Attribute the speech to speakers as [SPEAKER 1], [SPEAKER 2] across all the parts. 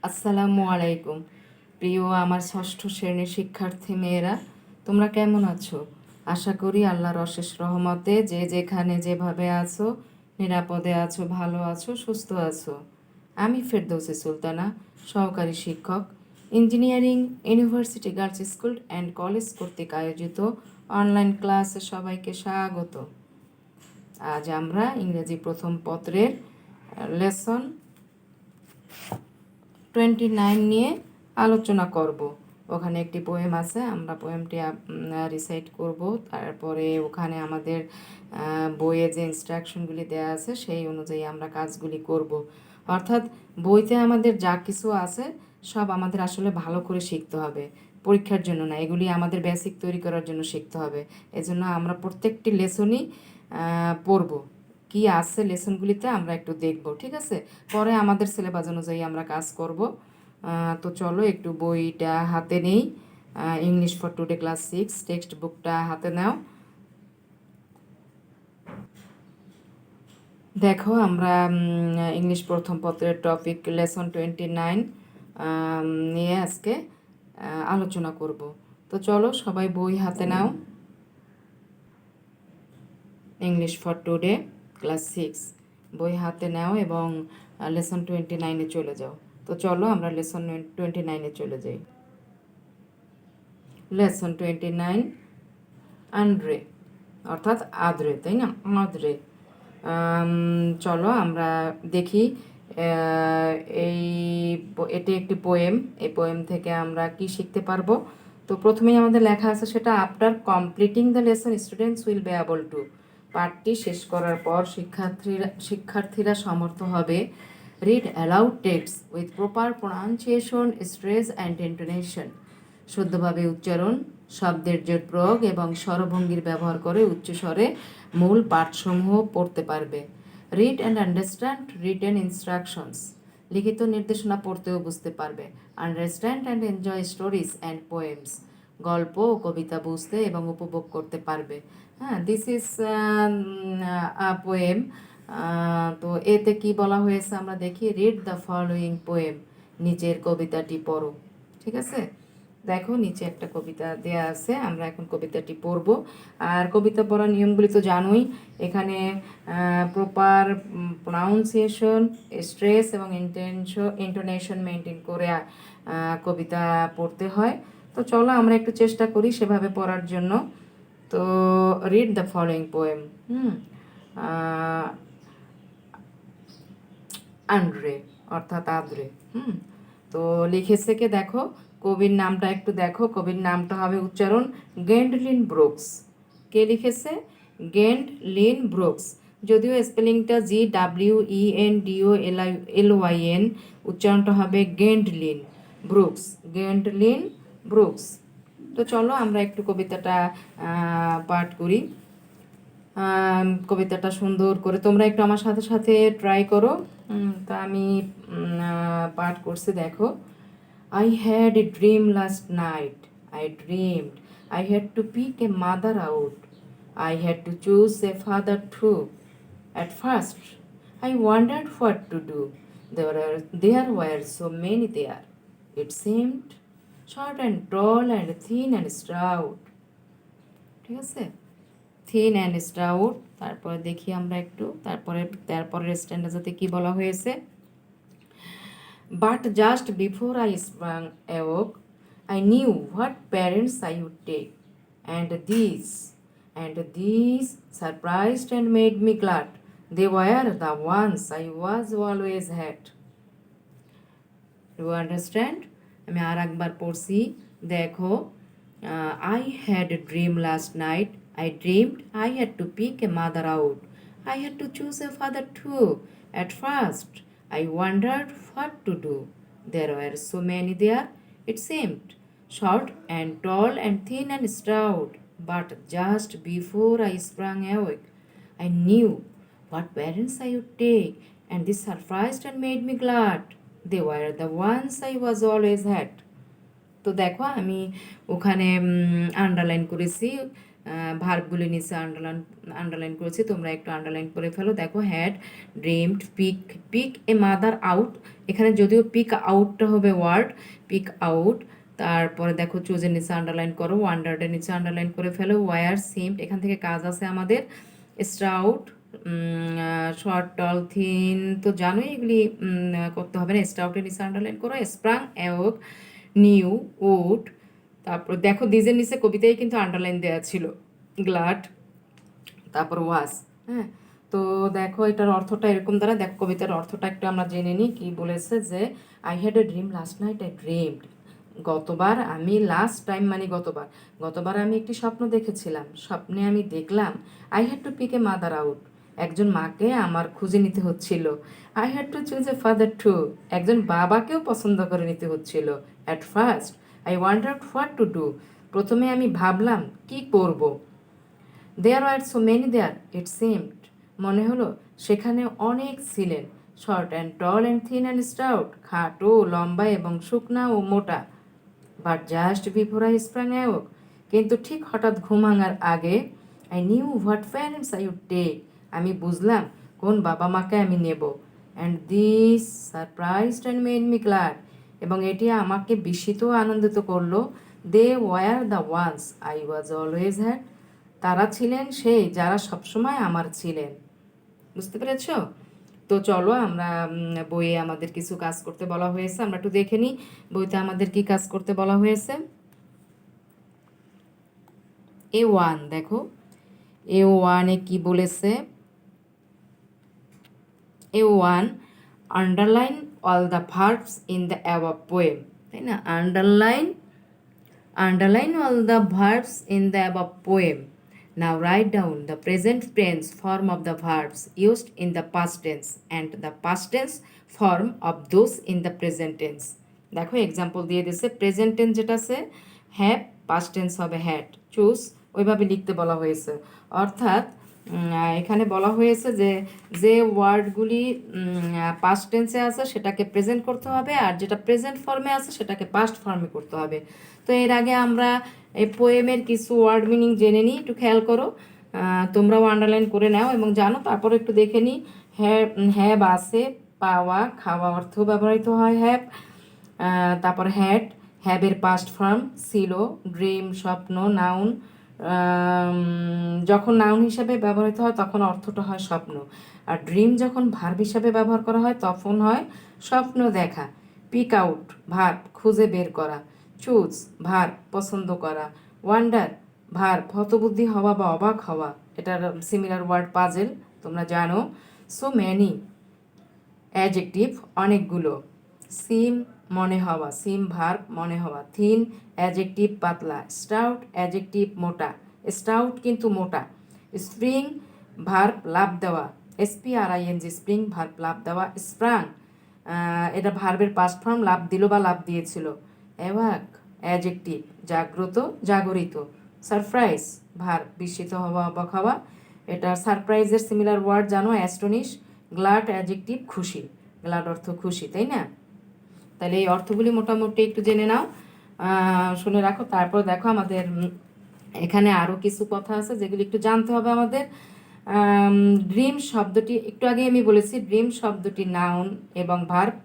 [SPEAKER 1] আসসালামু আলাইকুম। প্রিয় আমার ষষ্ঠ শ্রেণীর শিক্ষার্থী মেয়েরা, তোমরা কেমন আছো? আশা করি আল্লাহর অশেষ রহমতে যে যেখানে যেভাবে আছো নিরাপদে আছো, ভালো আছো, সুস্থ আছো। আমি ফেরদৌসী সুলতানা, সহকারী শিক্ষক, engineering university girls school and college কর্তৃক আয়োজিত অনলাইন ক্লাসে সবাইকে স্বাগত। আজ আমরা ইংরেজি প্রথম পত্রের লেসন 29 নিয়ে আলোচনা করব। ওখানে একটি পোয়েম আছে, আমরা পোয়েমটি রিসাইট করব। তারপরে ওখানে আমাদের বইয়ে যে ইনস্ট্রাকশনগুলি দেওয়া আছে সেই অনুযায়ী আমরা কাজগুলি করব। অর্থাৎ বইতে আমাদের যা কিছু আছে সব আমাদের আসলে ভালো করে শিখতে হবে, পরীক্ষার জন্য না, এগুলি আমাদের বেসিক তৈরি করার জন্য শিখতে হবে। এজন্য আমরা প্রত্যেকটি লেসনই পড়ব। কি আছে লেসনগুলিতে আমরা একটু দেখব, ঠিক আছে? পরে আমাদের সিলেবাস অনুযায়ী আমরা কাজ করব। তো চলো একটু বইটা হাতে নেই। English for today class 6 text বুকটা হাতে নাও। দেখো আমরা ইংলিশ প্রথম পত্রের টপিক লেসন 29 নিয়ে আজকে আলোচনা করব। তো চলো সবাই বই হাতে নাও। ইংলিশ ফর টুডে ক্লাস 6 বই হাতে নাও এবং লেসন 29-এ চলে যাও। তো চলো আমরা লেসন 29-এ চলে যাই। লেসন 29 আন্দ্রে, অর্থাৎ আদ্রে, তাই না? আদ্রে। চলো আমরা দেখি এই এটি একটি পোয়েম। এই পোয়েম থেকে আমরা কি শিখতে পারবো। তো প্রথমেই আমাদের লেখা আছে সেটা, after completing the lesson students will be able to. পাঠটি শেষ করার পর শিক্ষার্থীরা সমর্থ হবে read aloud text with proper pronunciation, stress and intonation. শুদ্ধভাবে উচ্চারণ, শব্দের জোর প্রয়োগ এবং স্বরভঙ্গির ব্যবহার করে উচ্চস্বরে মূল পাঠসমূহ পড়তে পারবে। Read and understand written instructions. লিখিত নির্দেশনা পড়তেও বুঝতে পারবে। Understand and enjoy stories and poems. গল্প ও কবিতা বুঝতে এবং উপভোগ করতে পারবে। হ্যাঁ, দিস ইজ পোয়েম। তো এতে কি বলা হয়েছে আমরা দেখি। Read the following poem. নিচের কবিতাটি পড়ো, ঠিক আছে? দেখো নিচে একটা কবিতা দেয়া আছে, আমরা এখন কবিতাটি পড়ব। আর কবিতা পড়ার নিয়মগুলি তো জানোই। এখানে প্রপার প্রোনাউন্সিয়েশন, স্ট্রেস এবং ইন্টোনেশন মেনটেন করে কবিতা পড়তে হয়। তো চলো আমরা একটু চেষ্টা করি সেভাবে পড়ার জন্য। তো read the following poem. Andre, অর্থাৎ আদ্রে। তো লিখেছে কে দেখো, কবির নামটা একটু দেখো। কবির নামটা হবে উচ্চারণ গেন্ডলিন ব্রুকস। কে লিখেছে? গেন্ডলিন ব্রুকস। যদিও স্পেলিংটা GWENDOLYN, উচ্চারণটা হবে গেন্ডলিন ব্রুকস। গেন্ডলিন ব্রুকস। তো চলো আমরা একটু কবিতাটা পাঠ করি। কবিতাটা সুন্দর করে তোমরা একটু আমার সাথে সাথে ট্রাই করো। তা আমি পাঠ করছি, দেখো। I had a dream last night. I dreamed I had to pick a mother out. I had to choose a father too. At first, I wondered what to do. There were so many there. It seemed short and tall and thin and stout. ঠিক আছে? Thin and stout. তারপরে দেখি আমরা একটু তারপরের স্ট্যান্ডার্সে কি বলা হয়েছে। But just before I sprang awoke, I knew what parents I would take, and these surprised and made me glad. They were the ones I was always had. Do you understand? আমি আর একবার পড়ছি, দেখো। I had a dream last night. I dreamed I had to pick a mother out. I had to choose a father too. At first, I wondered what to do. There were so many there, it seemed, short and tall and thin and stout. But just before I sprang awake, I knew what parents I would take, and this surprised and made me glad. They were the ones I was always had. তো দেখো আমি ওখানে underline করেছি ভার্বগুলি নিচে underline করেছি, তোমরা একটু underline করে ফেলো। দেখো had dreamed, pick a mother out, এখানে যদিও পিক আউটটা হবে ওয়ার্ড, পিক আউট। তারপরে দেখো চুজের নিচে আন্ডারলাইন করো, ওয়ান্ডার্ডের নিচে আন্ডারলাইন করে ফেলো। ওয়ার সিমড, এখান থেকে কাজ আছে আমাদের। স্টাউট, শর্ট টল থিন তো জানোই, এগুলি করতে হবে না। স্টাউটের নিচে আন্ডারলাইন করো। Sprang awoke, knew, would. তারপর দেখো দিজের নিচে কবিতায় কিন্তু আন্ডারলাইন দেওয়া ছিল, গ্লাড, তারপর ওয়াজ। হ্যাঁ, তো দেখো এটার অর্থটা এরকম দ্বারা, দেখো কবিতার অর্থটা একটু আমরা জেনে নিই কি বলেছে। যে I had a dream last night, I dreamed, গতবার আমি, লাস্ট টাইম মানে গতবার, গতবার আমি একটি স্বপ্ন দেখেছিলাম, স্বপ্নে আমি দেখলাম I had to pick a mother out, একজন মাকে আমার খুঁজে নিতে হচ্ছিল। I had to choose a father too, একজন বাবাকেও পছন্দ করে নিতে হচ্ছিল। At first I wondered what to do, প্রথমে আমি ভাবলাম কি করব। There are so many there it seemed, মনে হলো সেখানে অনেক ছিলেন। Short and tall and thin and stout, খাটো, লম্বা এবং শুকনা ও মোটা। But just before I sprang awoke, কিন্তু ঠিক হঠাৎ ঘুম ভাঙার আগে, I knew what parents I would take, আমি বুঝলাম কোন বাবা মাকে আমি নেব। And this surprised and made me glad, এবং এটি আমাকে বিস্মিত ও আনন্দিত করলো। They were the ones I was always had, তারা ছিলেন সেই যারা সবসময় আমার ছিলেন। বুঝতে পেরেছ? তো চলো আমরা বইয়ে আমাদের কিছু কাজ করতে বলা হয়েছে, আমরা একটু দেখে নিই বইতে আমাদের কি কাজ করতে বলা হয়েছে। A1 দেখো, A1-এ কি বলেছে। A1, underline all the verbs in the above poem, তাই না? Underline all the verbs in the above poem. Now write down the present tense form of the verbs used in the past tense and the past tense form of those in the present tense. দেখো example দিয়ে দিছে। Present tense যেটা আছে have, past tense হবে had. Choose ওইভাবে লিখতে বলা হয়েছে। অর্থাৎ এখানে বলা হয়েছে যে যে ওয়ার্ডগুলি পাস্ট টেন্সে আছে সেটাকে প্রেজেন্ট করতে হবে, আর যেটা প্রেজেন্ট ফর্মে আছে সেটাকে পাস্ট ফর্মে করতে হবে। তো এর আগে আমরা এই পোয়েমের কিছু ওয়ার্ড মিনিং জেনে নিই, একটু খেয়াল করো। তোমরাও আন্ডারলাইন করে নাও এবং জানো, তারপর একটু দেখে নিই। হ্যাভ আছে, পাওয়া, খাওয়া অর্থ ব্যবহৃত হয় হ্যাভ। তারপর হ্যাবের পাস্ট ফর্ম ছিল। ড্রিম স্বপ্ন, নাউন, যখন নাউন হিসাবে ব্যবহৃত হয় তখন অর্থটা হয় স্বপ্ন। আর ড্রিম যখন ভার্ব হিসাবে ব্যবহার করা হয় তখন হয় স্বপ্ন দেখা। পিক আউট ভার্ব খুঁজে বের করা। চুজ ভার্ব পছন্দ করা। ওয়ান্ডার ভার্ব হতবুদ্ধি হওয়া বা অবাক হওয়া, এটার সিমিলার ওয়ার্ড পাজেল, তোমরা জানো। সো ম্যানি অ্যাডজেক্টিভ অনেকগুলো। সিম মনে হওয়া, সিম ভার্ব মনে হওয়া। থিন অ্যাডজেক্টিভ পাতলা। স্টাউট অ্যাডজেক্টিভ মোটা, স্টাউট কিন্তু মোটা। স্প্রিং ভার্ব লাভ দেওয়া, SPRING স্প্রিং ভার্ব লাভ দেওয়া। স্প্রাং এটা ভার্বের পাস্ট ফর্ম, লাভ দিল বা লাভ দিয়েছিল। অ্যাওয়াক অ্যাডজেক্টিভ জাগ্রত, জাগরিত। সারপ্রাইজ ভার্ব বিস্মিত হওয়া, অবাক হওয়া। এটা সারপ্রাইজের সিমিলার ওয়ার্ড জানো, অ্যাস্টনিশ। গ্লাড অ্যাডজেক্টিভ খুশি, গ্লাড অর্থ খুশি, তাই না? তাহলে এই অর্থগুলি মোটামুটি একটু জেনে নাও, শুনে রাখো। তারপর দেখো আমাদের এখানে আরও কিছু কথা আছে যেগুলি একটু জানতে হবে আমাদের। ড্রিম শব্দটি একটু আগে আমি বলেছি, ড্রিম শব্দটি নাউন এবং ভার্ব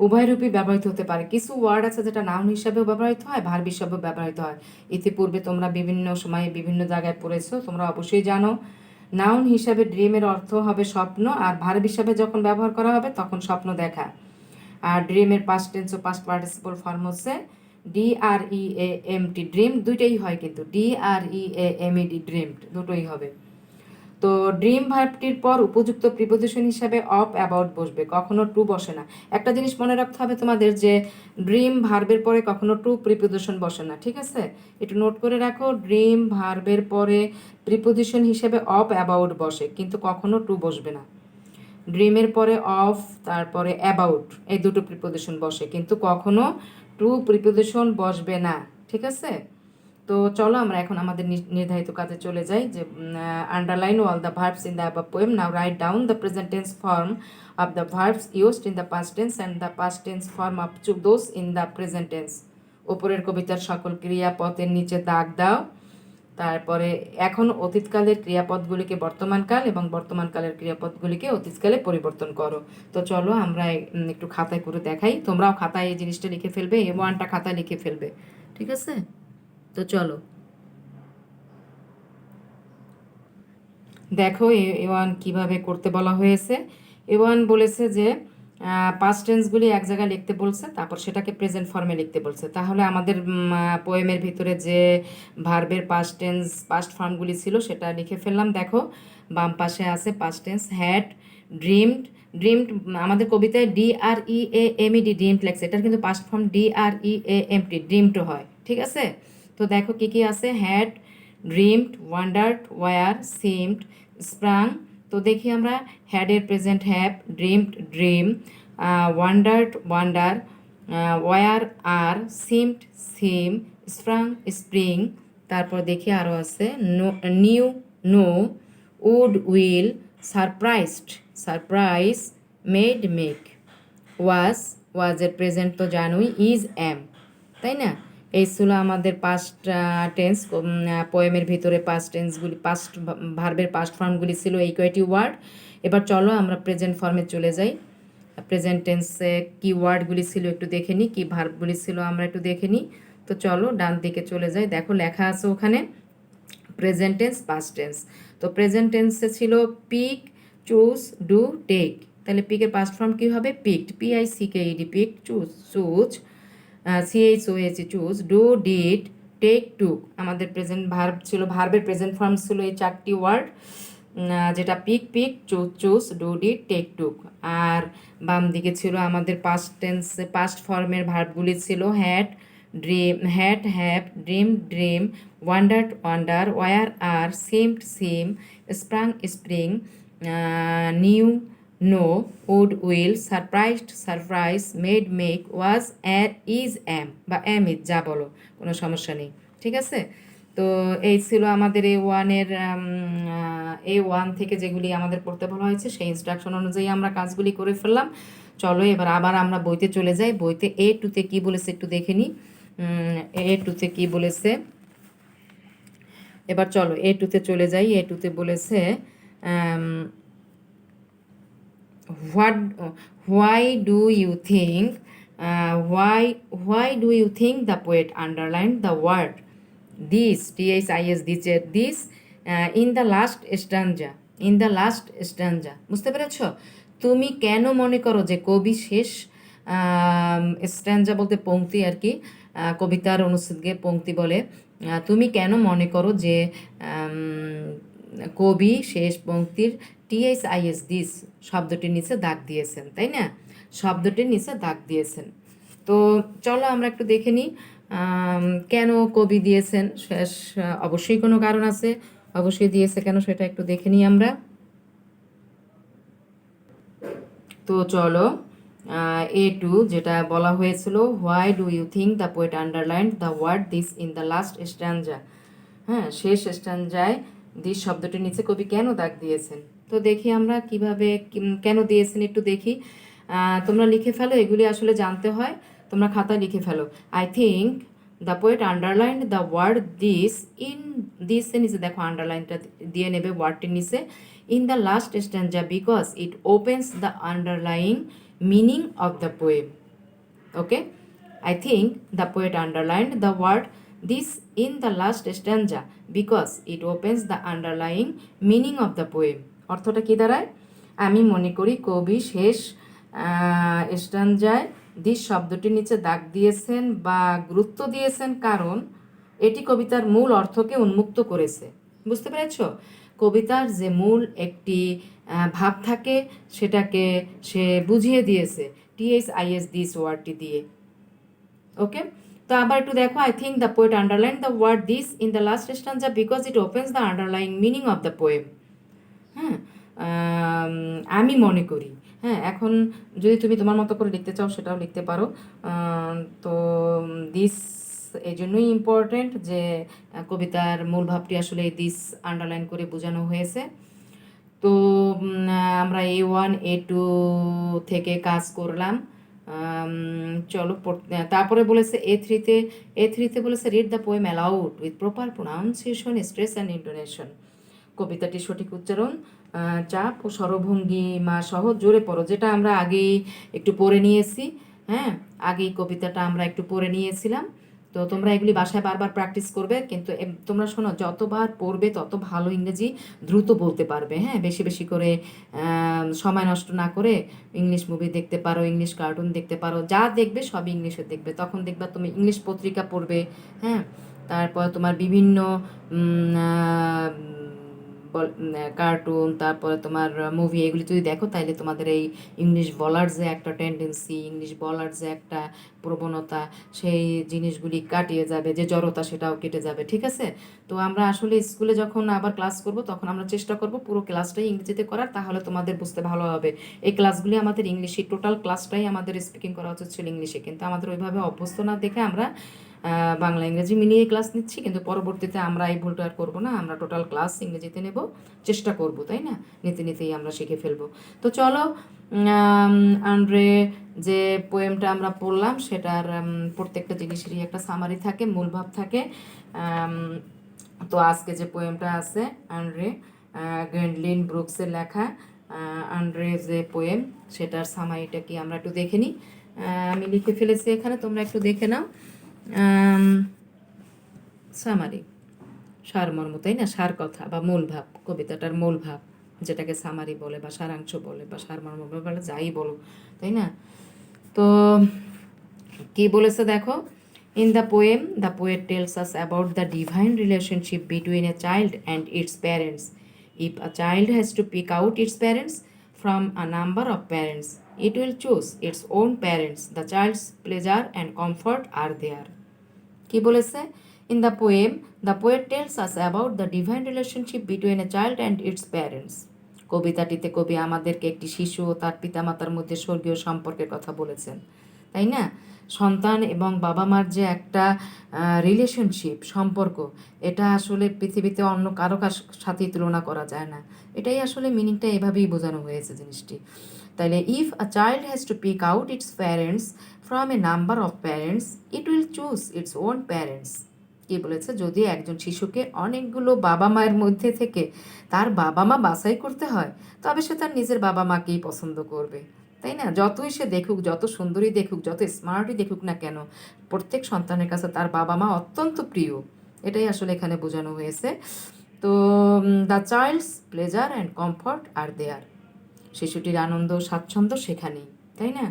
[SPEAKER 1] উভয় রূপে ব্যবহৃত হতে পারে। কিছু ওয়ার্ড আছে যেটা নাউন হিসাবেও ব্যবহৃত হয়, ভার্ব হিসাবেও ব্যবহৃত হয়। ইতিপূর্বে তোমরা বিভিন্ন সময়ে বিভিন্ন জায়গায় পড়েছো, তোমরা অবশ্যই জানো। নাউন হিসাবে ড্রিমের অর্থ হবে স্বপ্ন, আর ভার্ব হিসাবে যখন ব্যবহার করা হবে তখন স্বপ্ন দেখা। আর ড্রিমের পাস্ট টেন্স ও পাস্ট পার্টিসিপল ফর্ম হচ্ছে DREAMT, ড্রিম দুইটাই হয় কিন্তু, DREAMED ড্রিমড দুটোই হবে। তো ড্রিম ভার্বটির পর উপযুক্ত প্রিপোজিশন হিসাবে অফ অ্যাবাউট বসবে, কখনো টু বসে না। একটা জিনিস মনে রাখতে হবে তোমাদের, যে ড্রিম ভার্বের পরে কখনো টু প্রিপোজিশন বসে না, ঠিক আছে? একটু নোট করে রাখো, ড্রিম ভার্বের পরে প্রিপোজিশন হিসেবে অফ অ্যাবাউট বসে, কিন্তু কখনো টু বসবে না। ড্রিমের পরে অফ তারপরে অ্যাবাউট এই দুটো প্রিপোজিশন বসে, কিন্তু কখনো টু প্রিপোজিশন বসবে না, ঠিক আছে? তো চলো আমরা এখন আমাদের নির্ধারিত কাজে চলে যাই। যে underline all the verbs in the above poem. Now write down the present tense form of the verbs used in the past tense and the past tense form of those in the present tense. ওপরের কবিতার সকল ক্রিয়াপদের নিচে দাগ দাও। তারপরে এখন অতীতকালের ক্রিয়াপদগুলিকে বর্তমানকাল এবং বর্তমানকালের ক্রিয়াপদগুলিকে অতীতকালে পরিবর্তন করো। তো চলো আমরা একটু খাতায় করে দেখাই, তোমরাও খাতায় এই জিনিসটা লিখে ফেলবে, A1টা খাতায় লিখে ফেলবে, ঠিক আছে? তো চলো দেখো A1 কিভাবে করতে বলা হয়েছে। A1 বলেছে যে পাস্ট টেন্সগুলি এক জায়গায় লিখতে বলছে, তারপর সেটাকে প্রেজেন্ট ফর্মে লিখতে বলছে। তাহলে আমাদের পোয়েমের ভিতরে যে ভার্বের পাস্ট টেন্স পাস্ট ফর্মগুলি ছিল সেটা লিখে ফেললাম। দেখো বাম পাশে আছে past tense had, dreamed. Dreamed আমাদের কবিতায় DREAMED ড্রিমড লেখছে, এটার কিন্তু পাস্ট ফর্ম DREAMT ড্রিমড হয়, ঠিক আছে? তো দেখো কি কি আছে, had, dreamed, wondered, were, seemed, sprang. তো দেখি আমরা হ্যাডের present have, dreamed dream, wondered wonder, were are, seemed seem, sprang spring. তারপর দেখি আরও আছে knew know, would will, surprised surprise, made make, ওয়াজের প্রেজেন্ট তো জানুই, ইজ অ্যাম, তাই না? এই ছিল আমাদের পাস্ট টেন্স। পোয়েমের ভিতরে পাস্ট টেন্সগুলি পাস্ট ভার্বের পাস্ট ফর্মগুলি ছিল এই কয়টি ওয়ার্ড। এবার চলো আমরা প্রেজেন্ট ফর্মে চলে যাই। প্রেজেন্ট টেন্সে কী ওয়ার্ডগুলি ছিল একটু দেখে নিই, কী ভার্বগুলি ছিল আমরা একটু দেখে নিই। তো চলো ডান দিকে চলে যাই, দেখো লেখা আছে ওখানে প্রেজেন্ট টেন্স পাস্ট টেন্স। তো প্রেজেন্ট টেন্সে ছিল পিক, চুজ, ডু, টেক। তাহলে পিকের পাস্ট ফর্ম কী হবে, picked, PICKED pick, choose choose, CHOH choose, do did, take took. আমাদের প্রেজেন্ট ভার্ব ছিল, ভার্বের প্রেজেন্ট ফর্ম ছিল এই চারটি ওয়ার্ড, যেটা pick pick, choose choose, do did, take took. আর বাম দিকে ছিল আমাদের পাস্ট টেন্সে পাস্ট ফর্মের ভার্বগুলি ছিল had, dream, had have, dream dream, wondered wonder, were are, seemed seem, sprang spring, knew know, would will, surprised surprise, made make, was is am বা অ্যাম ইজ, যা বলো কোনো সমস্যা নেই, ঠিক আছে? তো এই ছিল আমাদের A1 থেকে যেগুলি আমাদের পড়তে বলা হয়েছে সেই ইনস্ট্রাকশন অনুযায়ী আমরা কাজগুলি করে ফেললাম। চলো এবার আবার আমরা বইতে চলে যাই, বইতে A2তে কী বলেছে একটু দেখে নিই। A2তে কী বলেছে, এবার চলো A2তে চলে যাই। A2তে বলেছে what, why do you think, why do you think the poet underline the word this, this in the last stanza, in the last stanza. বুঝতে পেরেছ? তুমি কেন মনে করো যে কবি শেষ স্ট্যাঞ্জা বলতে পংক্তি আর কি, কবিতার অনুচ্ছেদকে পংক্তি বলে। তুমি কেন মনে করো যে কবি শেষ পংক্তির দিস শব্দটির নিচে দাগ দিয়েছেন, তাই না? শব্দটির নিচে দাগ দিয়েছেন। তো চলো আমরা একটু দেখে নিই কেন কবি দিয়েছেন শেষ। অবশ্যই কোনো কারণ আছে, অবশ্যই দিয়েছে কেন সেটা একটু দেখে নিই আমরা। তো চলো A2 যেটা বলা হয়েছিল, why do you think the poet underline the word this in the last stanza. হ্যাঁ, শেষ স্ট্যাঞ্জায় দিস শব্দটির নিচে কবি কেন দাগ দিয়েছেন। তো দেখি আমরা কিভাবে কেন দিয়েছেন একটু দেখি। তোমরা লিখে ফেলো, এগুলি আসলে জানতে হয়, তোমরা খাতায় লিখে ফেলো। I think the poet underline the word this in, দিসের নিচে দেখো আন্ডারলাইনটা দিয়ে নেবে ওয়ার্ডটির নিচে, in the last stanza because it opens the underlying meaning of the poem. Okay, I think the poet underlined the word this in the last stanza because it opens the underlying meaning of the poem. অর্থটা কি দাঁড়ায়? আমি মনে করি কবি শেষ স্ট্যাঞ্জায় this শব্দটির নিচে দাগ দিয়েছেন বা গুরুত্ব দিয়েছেন কারণ এটি কবিতার মূল অর্থকে উন্মুক্ত করেছে। বুঝতে পেরেছ? কবিতার যে মূল একটি ভাব থাকে সেটাকে সে বুঝিয়ে দিয়েছে দিস ওয়ার্ডটি দিয়ে। ওকে, তো আবার একটু দেখো, I think the poet underline the word this in the last stanza because it opens the underlying meaning of the poem. হ্যাঁ, আমি মনে করি। হ্যাঁ, এখন যদি তুমি তোমার মতো করে লিখতে চাও সেটাও লিখতে পারো। তো দিস এই জন্যই ইম্পর্টেন্ট যে কবিতার মূল ভাবটি আসলে দিস আন্ডারলাইন করে বোঝানো হয়েছে। তো আমরা A1 A2 থেকে কাজ করলাম। চলো তারপরে বলেছে এ থ্রিতে বলেছে read the poem aloud with proper pronunciation stress and intonation. কবিতাটির সঠিক উচ্চারণ, চাপ ও স্বরভঙ্গিমা সহ জোরে পড়ো, যেটা আমরা আগেই একটু পড়ে নিয়েছি। হ্যাঁ, আগেই কবিতাটা আমরা একটু পড়ে নিয়েছিলাম। তো তোমরা এগুলি বাসায় বারবার প্র্যাকটিস করবে, কিন্তু তোমরা শোনো, যতবার পড়বে তত ভালো ইংরেজি দ্রুত বলতে পারবে। হ্যাঁ, বেশি বেশি করে সময় নষ্ট না করে ইংলিশ মুভি দেখতে পারো, ইংলিশ কার্টুন দেখতে পারো, যা দেখবে সবই ইংলিশে দেখবে, তখন দেখবা তুমি ইংলিশ পত্রিকা পড়বে। হ্যাঁ, তারপর তোমার বিভিন্ন কার্টুন, তারপরে তোমার মুভি, এগুলি যদি দেখো তাইলে তোমাদের এই ইংলিশ বলার যে একটা টেন্ডেন্সি, ইংলিশ বলার যে একটা প্রবণতা, সেই জিনিসগুলি কাটিয়ে যাবে, যে জড়তা সেটাও কেটে যাবে। ঠিক আছে? তো আমরা আসলে স্কুলে যখন আবার ক্লাস করব তখন আমরা চেষ্টা করব পুরো ক্লাসটাই ইংরেজিতে করার, তাহলে তোমাদের বুঝতে ভালো হবে। এই ক্লাসগুলি আমাদের ইংলিশে, টোটাল ক্লাসটাই আমাদের স্পিকিং করা উচিত ছিল ইংলিশে, কিন্তু আমাদের ওইভাবে অভ্যস্ত না দেখে আমরা বাংলা ইংরেজি মিলিয়ে ক্লাস নিচ্ছি, কিন্তু পরবর্তীতে আমরা এই ভুলটা আর করবো না, আমরা টোটাল ক্লাস ইংরেজিতে নেব, চেষ্টা করব, তাই না? নিতে নিতেই আমরা শিখে ফেলবো। তো চলো, আন্ড্রে যে পোয়েমটা আমরা পড়লাম সেটার প্রত্যেকটা জিনিসেরই একটা সামারি থাকে, মূল ভাব থাকে। তো আজকে যে পোয়েমটা আছে আন্ড্রে গ্রেন্ডলিন ব্রুকসের লেখা আন্ড্রে যে পোয়েম, সেটার সামারিটা কি আমরা একটু দেখে নিই। আমি লিখে ফেলেছি এখানে, তোমরা একটু দেখে নাও। সামারি, সারমর্ম, তাই না? সার কথা বা মূল ভাব, কবিতাটার মূল ভাব, যেটাকে সামারি বলে বা সারাংশ বলে বা সারমর্ম বলে, যাই বলো, তাই না? তো কি বলেছে দেখো, in the poem the poet tells us about the divine relationship between a child and its parents. If a child has to pick out its parents from a number of parents, it will choose its own parents. The child's pleasure and comfort are there. কি বলেছে? In the poem the poet tells us about the divine relationship between a child and its parents. কবিতাটিতে কবি আমাদেরকে একটি শিশু ও তার পিতামাতার মধ্যে স্বর্গীয় সম্পর্কের কথা বলেছেন, তাই না? সন্তান এবং বাবা মার যে একটা রিলেশনশিপ, সম্পর্ক, এটা আসলে পৃথিবীতে অন্য কারো সাথেই তুলনা করা যায় না। এটাই আসলে মিনিংটা এভাবেই বোঝানো হয়েছে জিনিসটি। তাইলে if a child has to pick out its parents from a number of parents, it will choose its own parents. কি বলেছে? যদি একজন শিশুকে অনেকগুলো বাবা মায়ের মধ্যে থেকে তার বাবা মা বাছাই করতে হয়, তবে সে তার নিজের বাবা মাকেই পছন্দ করবে, তাই না? যতই সে দেখুক, যত সুন্দরী দেখুক, যত স্মার্টই দেখুক না কেন, প্রত্যেক সন্তানের কাছে তার বাবা মা অত্যন্ত প্রিয়। এটাই আসলে এখানে বোঝানো হয়েছে। তো the child's pleasure and comfort are there, শিশুটির আনন্দ স্বাচ্ছন্দ্য সেখানেই, তাই না?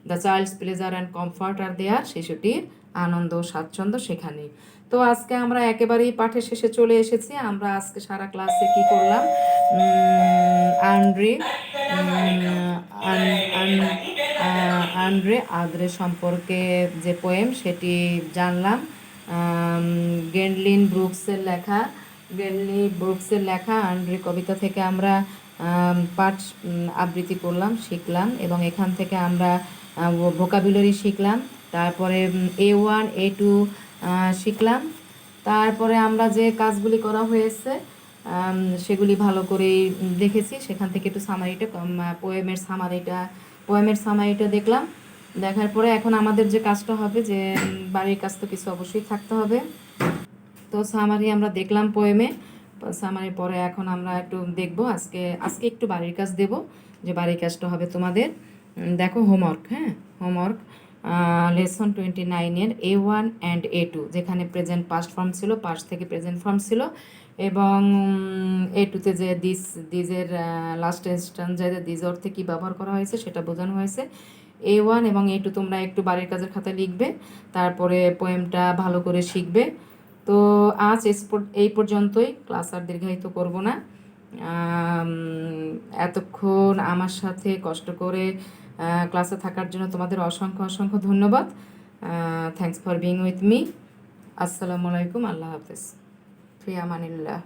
[SPEAKER 1] The child's pleasure and comfort are there, শিশুটির আনন্দ স্বাচ্ছন্দ্য সেখানেই। তো আজকে আমরা একেবারেই পাঠের শেষে চলে এসেছি। আমরা আজকে সারা ক্লাসে কি করলাম, আন্ড্রে আন্ড্রে আদ্রে সম্পর্কে যে পোয়েম সেটি জানলাম। গ্রেনলিন ব্রুকসের লেখা আন্ড্রে কবিতা থেকে আমরা পাঠ আবৃত্তি করলাম, শিখলাম, এবং এখান থেকে আমরা ভোকাবুলারি শিখলাম। তারপরে A1 A2 শিখলাম। তারপরে আমরা যে কাজগুলি করা হয়েছে সেগুলি ভালো করেই দেখেছি। সেখান থেকে একটু পোয়েমের সামারিটা দেখলাম। দেখার পরে এখন আমাদের যে কাজটা হবে, যে বাড়ির কাজ তো কিছু অবশ্যই থাকতে হবে। তো সামারি আমরা দেখলাম পোয়েমে, সামারির পরে এখন আমরা একটু দেখব, আজকে একটু বাড়ির কাজ দেব, যে বাড়ির কাজটা হবে তোমাদের, দেখো হোমওয়ার্ক। হ্যাঁ, homework lesson 29-এর A1 and A2, যেখানে প্রেজেন্ট পাস্ট ফর্ম ছিল, পাস্ট থেকে প্রেজেন্ট ফর্ম ছিল, এবং A2-তে যে দিজের লাস্ট ইনস্ট্যান্সে দিজ অর্থে কী ব্যবহার করা হয়েছে সেটা বোঝানো হয়েছে। A1 এবং A2 তোমরা একটু বাড়ির কাজের খাতায় লিখবে, তারপরে পোয়েমটা ভালো করে শিখবে। তো আজ এই পর্যন্তই, ক্লাস আর দীর্ঘায়িত করব না। এতক্ষণ আমার সাথে কষ্ট করে ক্লাসে থাকার জন্য তোমাদের অসংখ্য অসংখ্য ধন্যবাদ। Thanks for being with me. আসসালামু আলাইকুম, আল্লাহ হাফেজ, ফি আমানিল্লাহ।